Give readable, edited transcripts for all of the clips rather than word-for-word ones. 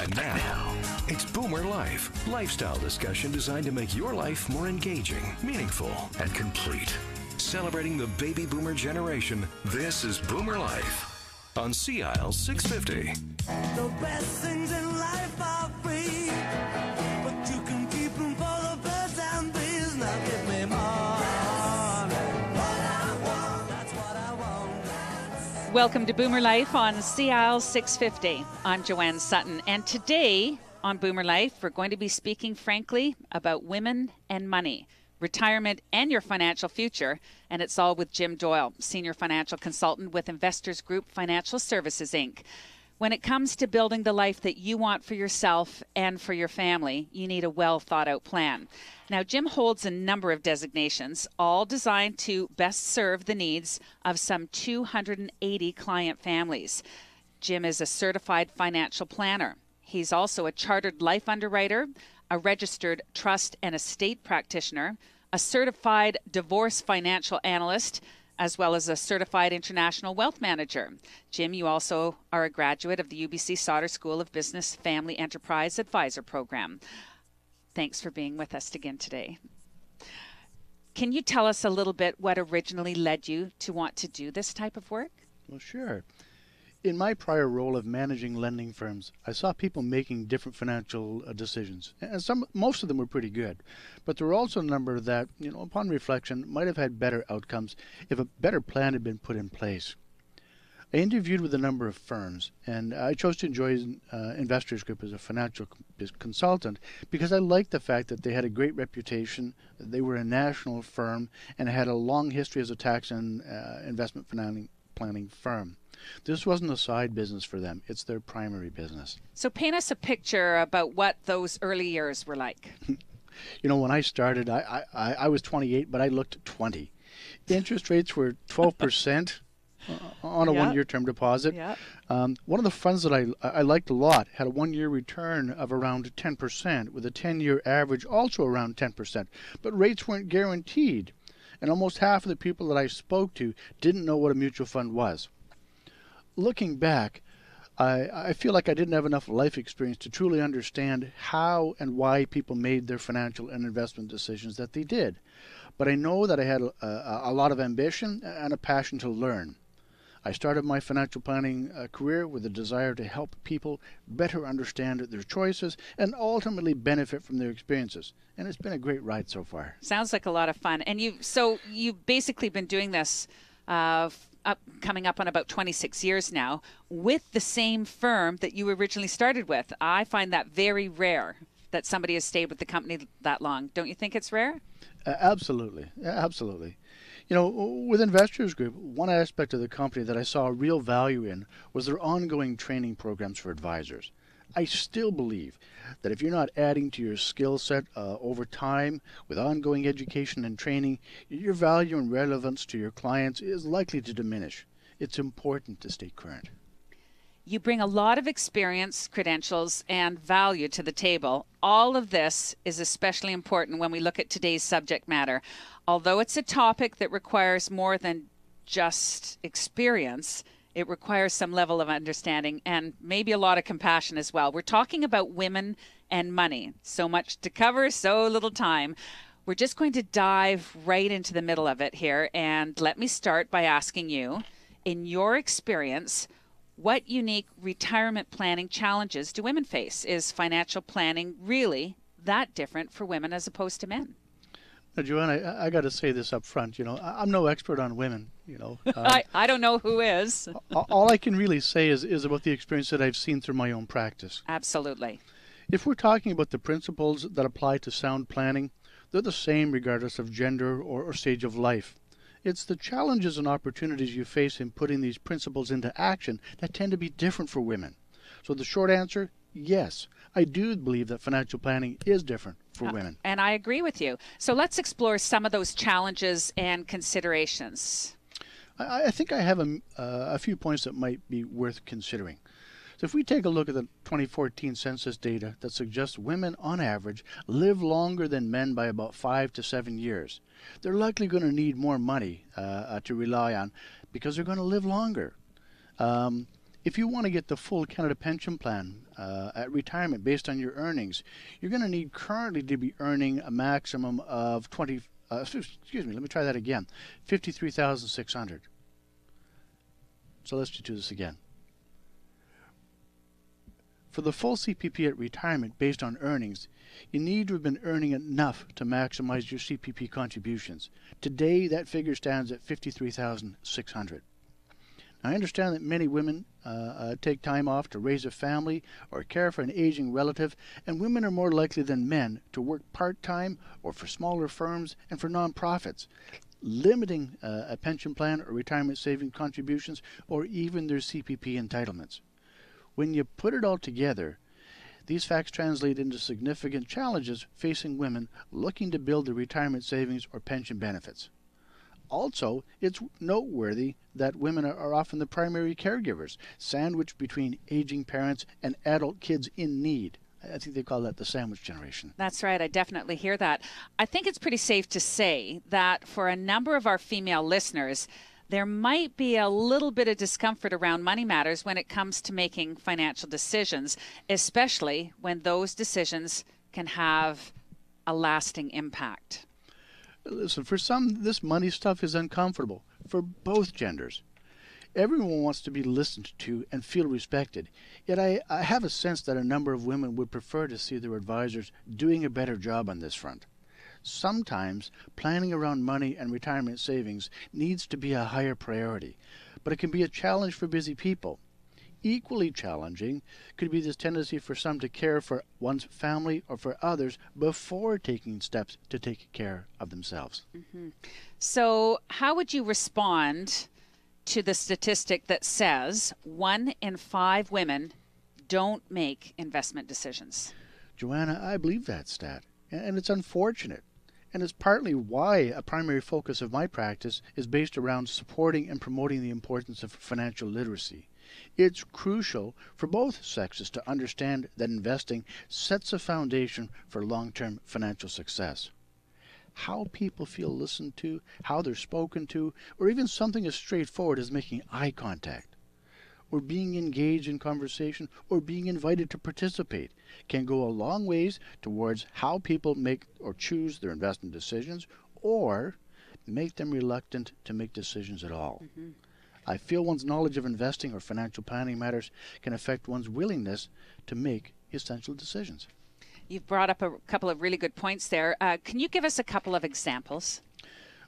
And now, it's Boomer Life, lifestyle discussion designed to make your life more engaging, meaningful, and complete. Celebrating the baby boomer generation, this is Boomer Life on CIL 650. The best things in life are free, but you can keep them for the birds and bees. Now give me money. What I want, that's what I want. Welcome to Boomer Life on CIL 650. I'm Joanne Sutton, and today on Boomer Life, we're going to be speaking frankly about women and money, retirement, and your financial future. And it's all with Jim Doyle, Senior Financial Consultant with Investors Group Financial Services, Inc. When it comes to building the life that you want for yourself and for your family, you need a well-thought-out plan. Now, Jim holds a number of designations, all designed to best serve the needs of some 280 client families. Jim is a certified financial planner. He's also a chartered life underwriter, a registered trust and estate practitioner, a certified divorce financial analyst, as well as a certified international wealth manager. Jim, you also are a graduate of the UBC Sauder School of Business Family Enterprise Advisor Program. Thanks for being with us again today. Can you tell us a little bit what originally led you to want to do this type of work? Well, sure. In my prior role of managing lending firms, I saw people making different financial decisions, and most of them were pretty good. But there were also a number that, upon reflection, might have had better outcomes if a better plan had been put in place. I interviewed with a number of firms, and I chose to join Investors Group as a financial consultant because I liked the fact that they had a great reputation, they were a national firm, and had a long history as a tax and investment planning firm. This wasn't a side business for them. It's their primary business. So paint us a picture about what those early years were like. When I started, I was 28, but I looked 20. Interest rates were 12% on a one-year term deposit. Yeah. One of the funds that I liked a lot had a one-year return of around 10%, with a 10-year average also around 10%. But rates weren't guaranteed, and almost half of the people that I spoke to didn't know what a mutual fund was. Looking back, I feel like I didn't have enough life experience to truly understand how and why people made their financial and investment decisions that they did. But I know that I had a lot of ambition and a passion to learn. I started my financial planning career with a desire to help people better understand their choices and ultimately benefit from their experiences. And it's been a great ride so far. Sounds like a lot of fun. And you've basically been doing this coming up on about 26 years now with the same firm that you originally started with. I find that very rare that somebody has stayed with the company that long. Don't you think it's rare? Absolutely. Absolutely. With Investors Group, one aspect of the company that I saw real value in was their ongoing training programs for advisors. I still believe that if you're not adding to your skill set over time with ongoing education and training, your value and relevance to your clients is likely to diminish. It's important to stay current. You bring a lot of experience, credentials, and value to the table. All of this is especially important when we look at today's subject matter. Although it's a topic that requires more than just experience, it requires some level of understanding and maybe a lot of compassion as well. We're talking about women and money. So much to cover, so little time. We're just going to dive right into the middle of it here. And let me start by asking you, in your experience, what unique retirement planning challenges do women face? Is financial planning really that different for women as opposed to men? Now, Joanne, I got to say this up front. I'm no expert on women. I don't know who is. All I can really say is about the experience that I've seen through my own practice. Absolutely. If we're talking about the principles that apply to sound planning, they're the same regardless of gender or stage of life. It's the challenges and opportunities you face in putting these principles into action that tend to be different for women. So the short answer, yes, I do believe that financial planning is different for women. And I agree with you. So let's explore some of those challenges and considerations. I think I have a few points that might be worth considering. So if we take a look at the 2014 census data that suggests women on average live longer than men by about 5 to 7 years, they're likely going to need more money to rely on because they're going to live longer. If you want to get the full Canada Pension Plan at retirement based on your earnings, you're going to need currently to be earning a maximum of 53,600. So let's just do this again. For the full CPP at retirement based on earnings, you need to have been earning enough to maximize your CPP contributions. Today, that figure stands at 53,600. I understand that many women take time off to raise a family or care for an aging relative, and women are more likely than men to work part-time or for smaller firms and for nonprofits, limiting a pension plan or retirement saving contributions or even their CPP entitlements. When you put it all together, these facts translate into significant challenges facing women looking to build their retirement savings or pension benefits. Also, it's noteworthy that women are often the primary caregivers, sandwiched between aging parents and adult kids in need. I think they call that the sandwich generation. That's right. I definitely hear that. I think it's pretty safe to say that for a number of our female listeners, there might be a little bit of discomfort around money matters when it comes to making financial decisions, especially when those decisions can have a lasting impact. Listen, for some, this money stuff is uncomfortable for both genders. Everyone wants to be listened to and feel respected, yet I have a sense that a number of women would prefer to see their advisors doing a better job on this front. Sometimes planning around money and retirement savings needs to be a higher priority, but it can be a challenge for busy people. Equally challenging could be this tendency for some to care for one's family or for others before taking steps to take care of themselves. Mm-hmm. So how would you respond to the statistic that says 1 in 5 women don't make investment decisions? Joanna, I believe that stat, and it's unfortunate. And it's partly why a primary focus of my practice is based around supporting and promoting the importance of financial literacy. It's crucial for both sexes to understand that investing sets a foundation for long-term financial success. How people feel listened to, how they're spoken to, or even something as straightforward as making eye contact, or being engaged in conversation, or being invited to participate can go a long ways towards how people make or choose their investment decisions, or make them reluctant to make decisions at all. Mm-hmm. I feel one's knowledge of investing or financial planning matters can affect one's willingness to make essential decisions. You've brought up a couple of really good points there. Can you give us a couple of examples?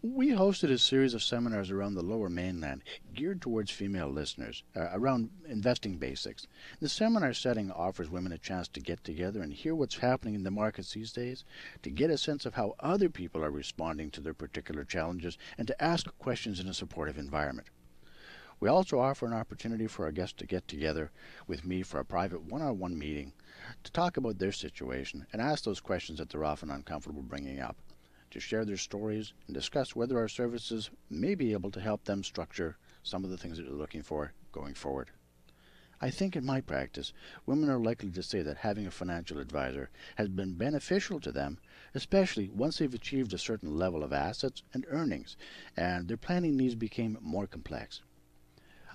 We hosted a series of seminars around the Lower Mainland geared towards female listeners around investing basics. The seminar setting offers women a chance to get together and hear what's happening in the markets these days, to get a sense of how other people are responding to their particular challenges, and to ask questions in a supportive environment. We also offer an opportunity for our guests to get together with me for a private one-on-one meeting to talk about their situation and ask those questions that they're often uncomfortable bringing up, to share their stories and discuss whether our services may be able to help them structure some of the things that they're looking for going forward. I think in my practice, women are likely to say that having a financial advisor has been beneficial to them, especially once they've achieved a certain level of assets and earnings, and their planning needs became more complex.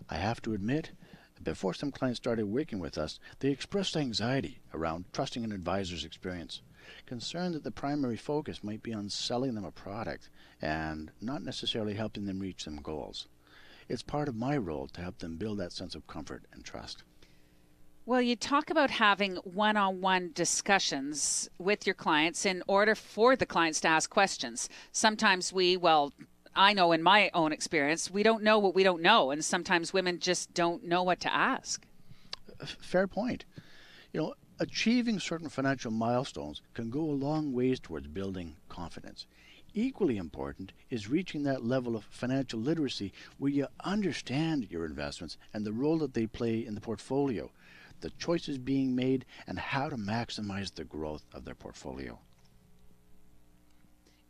I have to admit, before some clients started working with us, they expressed anxiety around trusting an advisor's experience, concerned that the primary focus might be on selling them a product and not necessarily helping them reach some goals. It's part of my role to help them build that sense of comfort and trust. Well, you talk about having one-on-one discussions with your clients in order for the clients to ask questions. Sometimes I know in my own experience, we don't know what we don't know, and sometimes women just don't know what to ask. Fair point. Achieving certain financial milestones can go a long ways towards building confidence. Equally important is reaching that level of financial literacy where you understand your investments and the role that they play in the portfolio, the choices being made, and how to maximize the growth of their portfolio.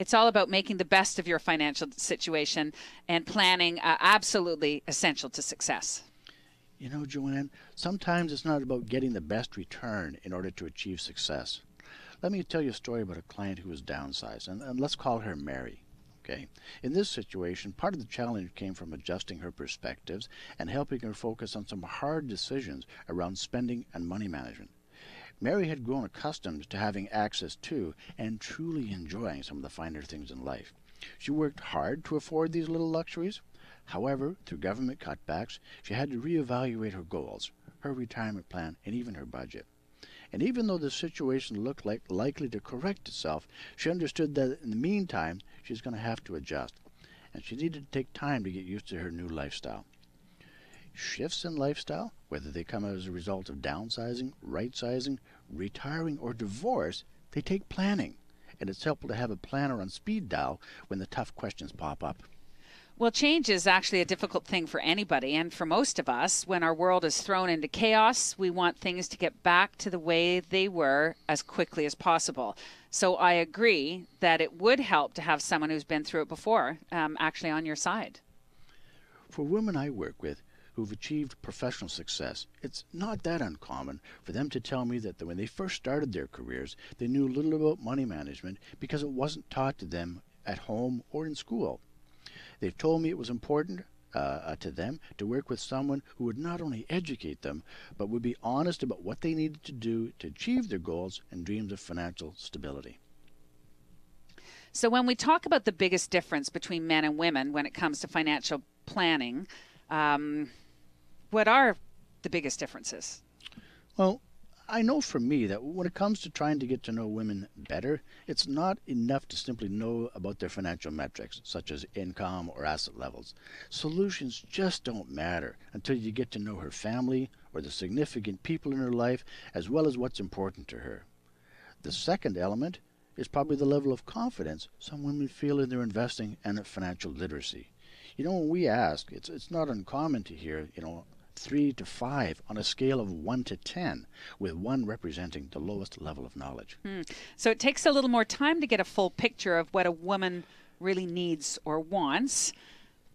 It's all about making the best of your financial situation, and planning absolutely essential to success. Joanne, sometimes it's not about getting the best return in order to achieve success. Let me tell you a story about a client who was downsized, and let's call her Mary. Okay. In this situation, part of the challenge came from adjusting her perspectives and helping her focus on some hard decisions around spending and money management. Mary had grown accustomed to having access to and truly enjoying some of the finer things in life. She worked hard to afford these little luxuries. However, through government cutbacks, she had to reevaluate her goals, her retirement plan, and even her budget. And even though the situation looked likely to correct itself, she understood that in the meantime, she's going to have to adjust. And she needed to take time to get used to her new lifestyle. Shifts in lifestyle, whether they come as a result of downsizing, right-sizing, retiring, or divorce, they take planning. And it's helpful to have a planner on speed dial when the tough questions pop up. Well, change is actually a difficult thing for anybody, and for most of us, when our world is thrown into chaos, we want things to get back to the way they were as quickly as possible. So I agree that it would help to have someone who's been through it before actually on your side. For women I work with who've achieved professional success, it's not that uncommon for them to tell me that when they first started their careers, they knew little about money management because it wasn't taught to them at home or in school. They've told me it was important to them to work with someone who would not only educate them, but would be honest about what they needed to do to achieve their goals and dreams of financial stability. So when we talk about the biggest difference between men and women when it comes to financial planning, what are the biggest differences? Well, I know for me that when it comes to trying to get to know women better, it's not enough to simply know about their financial metrics, such as income or asset levels. Solutions just don't matter until you get to know her family or the significant people in her life, as well as what's important to her. The second element is probably the level of confidence some women feel in their investing and financial literacy. When we ask, it's not uncommon to hear, 3 to 5 on a scale of 1 to 10, with 1 representing the lowest level of knowledge. So it takes a little more time to get a full picture of what a woman really needs or wants.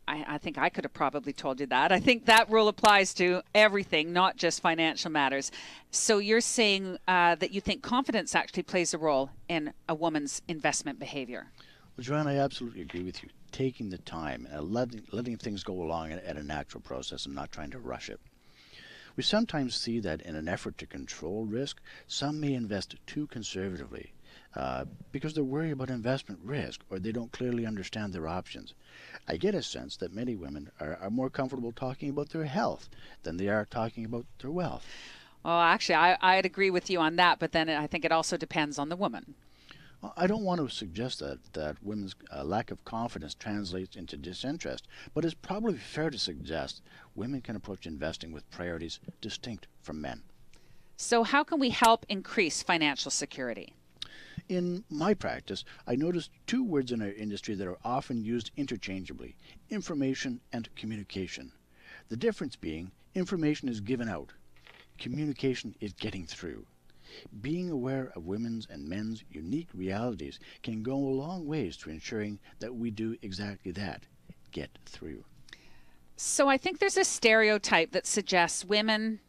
I think I could have probably told you that. I think that rule applies to everything, not just financial matters. So you're saying that you think confidence actually plays a role in a woman's investment behavior. Well, Joanne, I absolutely agree with you. Taking the time and letting things go along at a natural process and not trying to rush it. We sometimes see that in an effort to control risk, some may invest too conservatively because they're worried about investment risk or they don't clearly understand their options. I get a sense that many women are more comfortable talking about their health than they are talking about their wealth. Well, actually, I'd agree with you on that, but then I think it also depends on the woman. I don't want to suggest that women's lack of confidence translates into disinterest, but it's probably fair to suggest women can approach investing with priorities distinct from men. So how can we help increase financial security? In my practice, I noticed 2 words in our industry that are often used interchangeably: information and communication. The difference being, information is given out, communication is getting through. Being aware of women's and men's unique realities can go a long ways to ensuring that we do exactly that, get through. So I think there's a stereotype that suggests women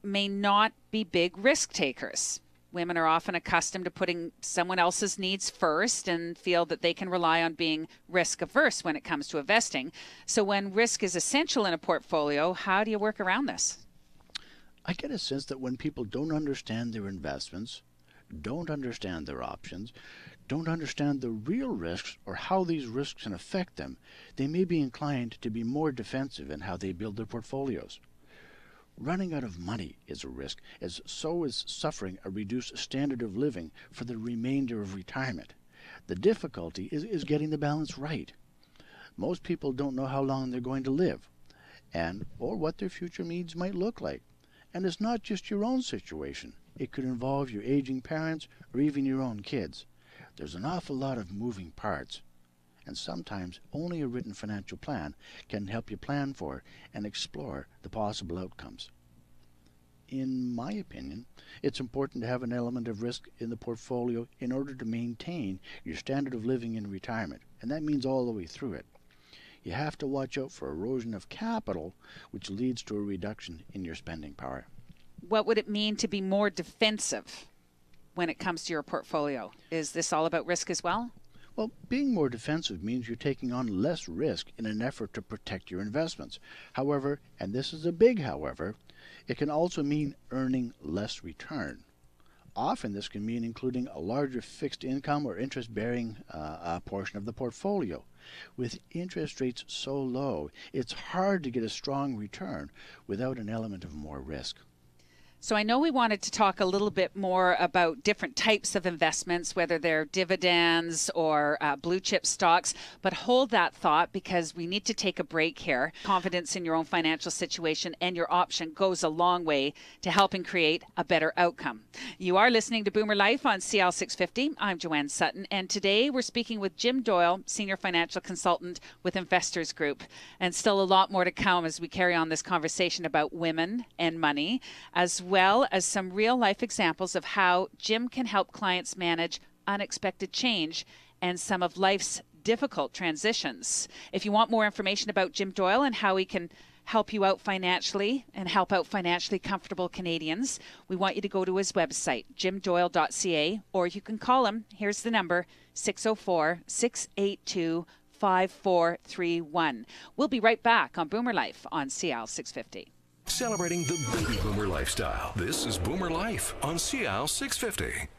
may not be big risk takers. Women are often accustomed to putting someone else's needs first and feel that they can rely on being risk averse when it comes to investing. So when risk is essential in a portfolio, how do you work around this? I get a sense that when people don't understand their investments, don't understand their options, don't understand the real risks or how these risks can affect them, they may be inclined to be more defensive in how they build their portfolios. Running out of money is a risk, as so is suffering a reduced standard of living for the remainder of retirement. The difficulty is getting the balance right. Most people don't know how long they're going to live, or what their future needs might look like. And it's not just your own situation. It could involve your aging parents or even your own kids. There's an awful lot of moving parts. And sometimes only a written financial plan can help you plan for and explore the possible outcomes. In my opinion, it's important to have an element of risk in the portfolio in order to maintain your standard of living in retirement. And that means all the way through it. You have to watch out for erosion of capital, which leads to a reduction in your spending power. What would it mean to be more defensive when it comes to your portfolio? Is this all about risk as well? Well, being more defensive means you're taking on less risk in an effort to protect your investments. However, and this is a big however, it can also mean earning less return. Often this can mean including a larger fixed income or interest-bearing portion of the portfolio. With interest rates so low, it's hard to get a strong return without an element of more risk. So I know we wanted to talk a little bit more about different types of investments, whether they're dividends or blue chip stocks, but hold that thought because we need to take a break here. Confidence in your own financial situation and your option goes a long way to helping create a better outcome. You are listening to Boomer Life on CL 650. I'm Joanne Sutton, and today we're speaking with Jim Doyle, Senior Financial Consultant with Investors Group. And still a lot more to come as we carry on this conversation about women and money, as well as some real life examples of how Jim can help clients manage unexpected change and some of life's difficult transitions. If you want more information about Jim Doyle and how he can help you out financially and help out financially comfortable Canadians, we want you to go to his website, jimdoyle.ca, or you can call him. Here's the number, 604-682-5431. We'll be right back on Boomer Life on CL 650. Celebrating the baby boomer lifestyle. This is Boomer Life on CL 650.